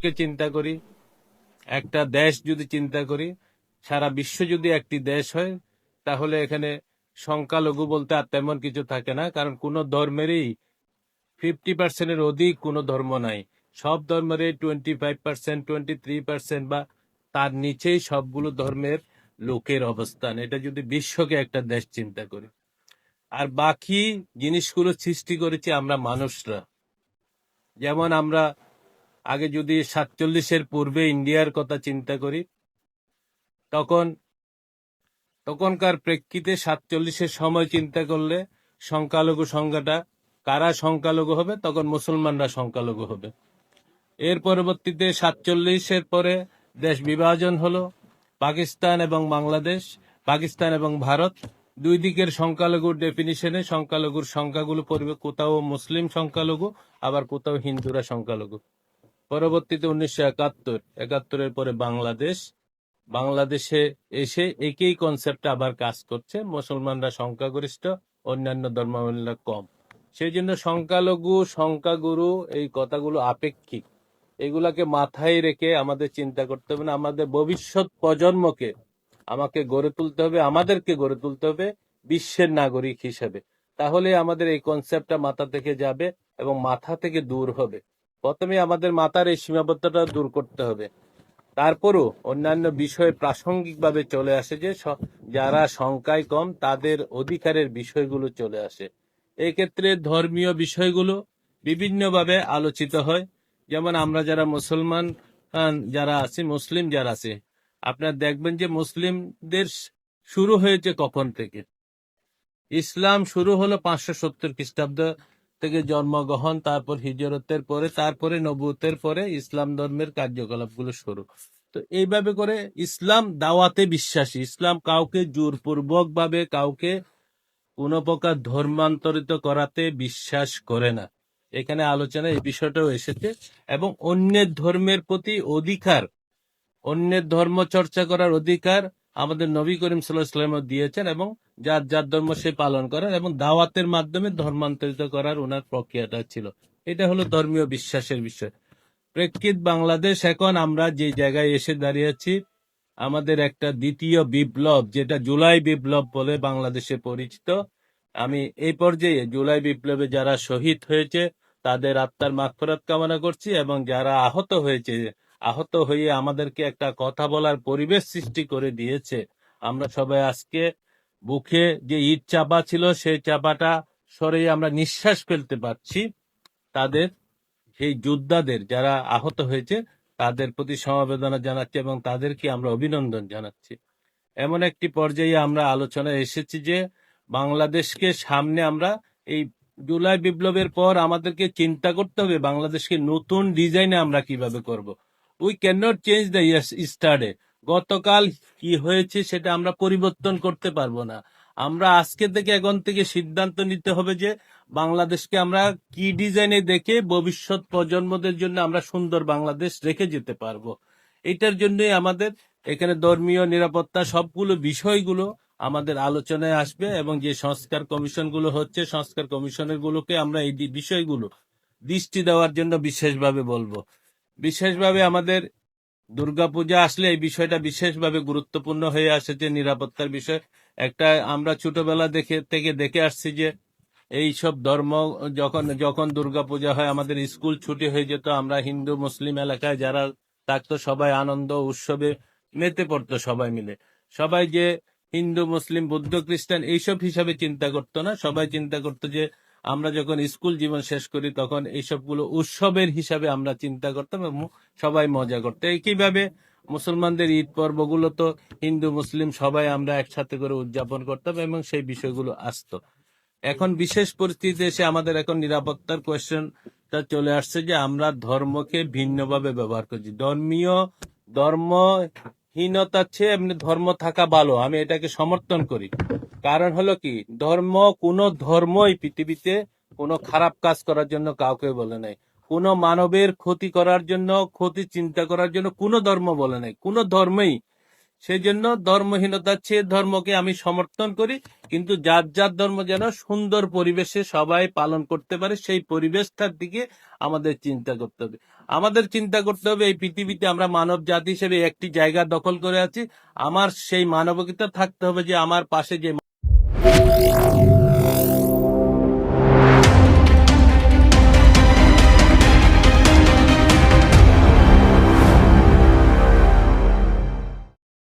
রাষ্ট্রকে চিন্তা করি, একটা দেশ যদি চিন্তা করি, সারা বিশ্ব যদি একটি দেশ হয়, তাহলে এখানে সংখ্যালঘু বলতে আর তেমন কিছু থাকে না, কারণ কোনো ধর্মেরই 50%-এর অধিক কোনো ধর্ম নাই। সব ধর্মেরই 25%, 23% বা তার নিচেই সবগুলো ধর্মের লোকের অবস্থান। এটা যদি বিশ্বকে একটা দেশ চিন্তা করি, আর বাকি জিনিসগুলো সৃষ্টি করেছি আমরা মানুষরা। যেমন আমরা আগে যদি 47-এর পূর্বে ইন্ডিয়ার কথা চিন্তা করি, তখনকার প্রেক্ষিতে 47-এর সময় চিন্তা করলে সংখ্যালঘু সংখ্যাটা, কারা সংখ্যালঘু হবে, তখন মুসলমানরা সংখ্যালঘু হবে। এর পরবর্তীতে 47-এর পরে দেশ বিভাজন হলো, পাকিস্তান এবং বাংলাদেশ, পাকিস্তান এবং ভারত, দুই দিকের সংখ্যালঘুর ডেফিনিশনে সংখ্যালঘুর সংখ্যাগুলো পড়বে, কোথাও মুসলিম সংখ্যালঘু, আবার কোথাও হিন্দুরা সংখ্যালঘু। পরবর্তীতে 1971-এর পরে বাংলাদেশে এসে একই কনসেপ্ট আবার কাজ করছে, মুসলমানরা সংখ্যাগরিষ্ঠ, অন্যান্য ধর্মাবলম্বীরা কম। সেই জন্য সংখ্যালঘু সংখ্যাগুরু এই কথাগুলো আপেক্ষিক, এগুলাকে মাথায় রেখে আমাদের চিন্তা করতে হবে না। আমাদের ভবিষ্যৎ প্রজন্মকে আমাদেরকে গড়ে তুলতে হবে বিশ্বের নাগরিক হিসেবে। তাহলে আমাদের এই কনসেপ্টটা মাথা থেকে যাবে এবং মাথা থেকে দূর হবে। প্রথমে আমাদের মাথার এই সীমাবদ্ধতা দূর করতে হবে, তারপরও অন্যান্য বিষয়ে প্রাসঙ্গিকভাবে চলে আসে যে যারা সংখ্যায় কম তাদের অধিকারের বিষয়গুলো চলে আসে। এই ক্ষেত্রে ধর্মীয় বিষয়গুলো বিভিন্নভাবে আলোচিত হয়। যেমন আমরা যারা মুসলমান মুসলিম যারা আছে, আপনারা দেখবেন যে মুসলিমদের শুরু হয়েছে কখন থেকে? ইসলাম শুরু হলো 570 খ্রিস্টাব্দ থেকে জন্মগ্রহণ, তারপর হিজরতের পরে, তারপরে নবুয়তের পরে ইসলাম ধর্মের কার্যকলাপগুলো শুরু। তো এইভাবে করে ইসলাম দাওয়াতে বিশ্বাসী। ইসলাম কাউকে জোরপূর্বক ভাবে কাউকে কোন প্রকার ধর্মান্তরিত করাতে বিশ্বাস করে না। এখানে আলোচনায় এই বিষয়টাও এসেছে। এবং অন্যের ধর্মের প্রতি অধিকার, অন্যের ধর্ম চর্চা করার অধিকার আমাদের নবী করিম সাল্লাল্লাহু আলাইহি ওয়াসাল্লাম দিয়েছেন, এবং যার যার ধর্ম সে পালন করার এবং দাওয়াতের মাধ্যমে ধর্মান্তরিত করার ওনার প্রক্রিয়াটা ছিল। এটা হলো ধর্মীয় বিশ্বাসের বিষয়। প্রেক্ষিত বাংলাদেশ, এখন আমরা যে জায়গায় এসে দাঁড়িয়েছি, আমাদের একটা দ্বিতীয় বিপ্লব, যেটা জুলাই বিপ্লব বলে বাংলাদেশে পরিচিত। আমি এই পর্যায়ে জুলাই বিপ্লবে যারা শহীদ হয়েছে তাদের আত্মার মাগফিরাত কামনা করছি, এবং যারা আহত হয়ে আমাদেরকে একটা কথা বলার পরিবেশ সৃষ্টি করে দিয়েছে, আমরা সবাই আজকে বুকে যে ইট চাপা ছিল সেই চাপাটা সরে আমরা নিঃশ্বাস ফেলতে পারছি। তাদের, সেই যোদ্ধাদের যারা আহত হয়েছে তাদের প্রতি সমবেদনা জানাচ্ছি এবং তাদেরকে আমরা অভিনন্দন জানাচ্ছি। এমন একটি পর্যায়ে আমরা আলোচনায় এসেছি যে বাংলাদেশকে সামনে আমরা এই জুলাই বিপ্লবের পর আমাদেরকে চিন্তা করতে হবে বাংলাদেশকে নতুন ডিজাইনে আমরা কিভাবে করব। We can not change the স্টারডে। গতকাল কি হয়েছে সেটা আমরা পরিবর্তন করতে পারবো না। আমরা আজকে থেকে, এখন থেকে সিদ্ধান্ত নিতে হবে যে বাংলাদেশকে আমরা কি ডিজাইনে দেখে ভবিষ্যৎ প্রজন্মদের জন্য আমরা সুন্দর বাংলাদেশ রেখে যেতে পারবো। এটার জন্যই আমাদের এখানে ধর্মীয় নিরাপত্তা সবগুলো বিষয়গুলো আমাদের আলোচনায় আসবে, এবং যে সংস্কার কমিশনগুলো হচ্ছে, সংস্কার কমিশনের গুলোকে আমরা এই বিষয়গুলো দৃষ্টি দেওয়ার জন্য বিশেষভাবে বলবো। বিশেষভাবে আমাদের দুর্গাপূজা আসলে এই বিষয়টা বিশেষভাবে গুরুত্বপূর্ণ হয়ে আসে, যে নিরাপত্তার বিষয়। একটা আমরা ছোটবেলা থেকে দেখে আসছি যে এই সব ধর্ম যখন দুর্গাপূজা হয় আমাদের স্কুল ছুটি হয়ে যেত, আমরা হিন্দু মুসলিম এলাকায় যারা থাকতো সবাই আনন্দ উৎসবে মেতে পড়তো সবাই মিলে। সবাই যে হিন্দু মুসলিম বৌদ্ধ খ্রিস্টান এইসব হিসাবে চিন্তা করতো না, সবাই চিন্তা করতো যে আমরা যখন স্কুল জীবন শেষ করি তখন এইসবগুলো উৎসবের হিসাবে আমরা চিন্তা করতাম এবং সবাই মজা করতো। একইভাবে মুসলমানদের ঈদ পর্বগুলো তো হিন্দু মুসলিম সবাই আমরা একসাথে করে উদযাপন করতাম এবং সেই বিষয়গুলো আসতো। এখন বিশেষ পরিস্থিতিতে এসে আমাদের এখন নিরাপত্তার কোয়েশ্চেনটা চলে আসছে যে আমরা ধর্মকে ভিন্নভাবে ব্যবহার করছি। ধর্মহীনতার চেয়ে এমনি ধর্ম থাকা ভালো, আমি এটাকে সমর্থন করি। কারণ হলো কি, কোনো ধর্মই পৃথিবীতে কোনো খারাপ কাজ করার জন্য কাউকে বলে নাই, কোনো মানবের ক্ষতি করার জন্য, ক্ষতি চিন্তা করার জন্য কোনো ধর্ম বলে নাই। কোনো ধর্মই সেই জন্য ধর্মহীনতার চেয়ে ধর্মকে আমি সমর্থন করি, কিন্তু যার যার ধর্ম যেন সুন্দর পরিবেশে সবাই পালন করতে পারে সেই পরিবেশটার দিকে আমাদের চিন্তা করতে হবে। আমাদের চিন্তা করতে হবে এই পৃথিবীতে আমরা মানব জাতি হিসেবে একটি জায়গা দখল করে আছি, আমার সেই মানবিকতা থাকতে হবে যে আমার পাশে যে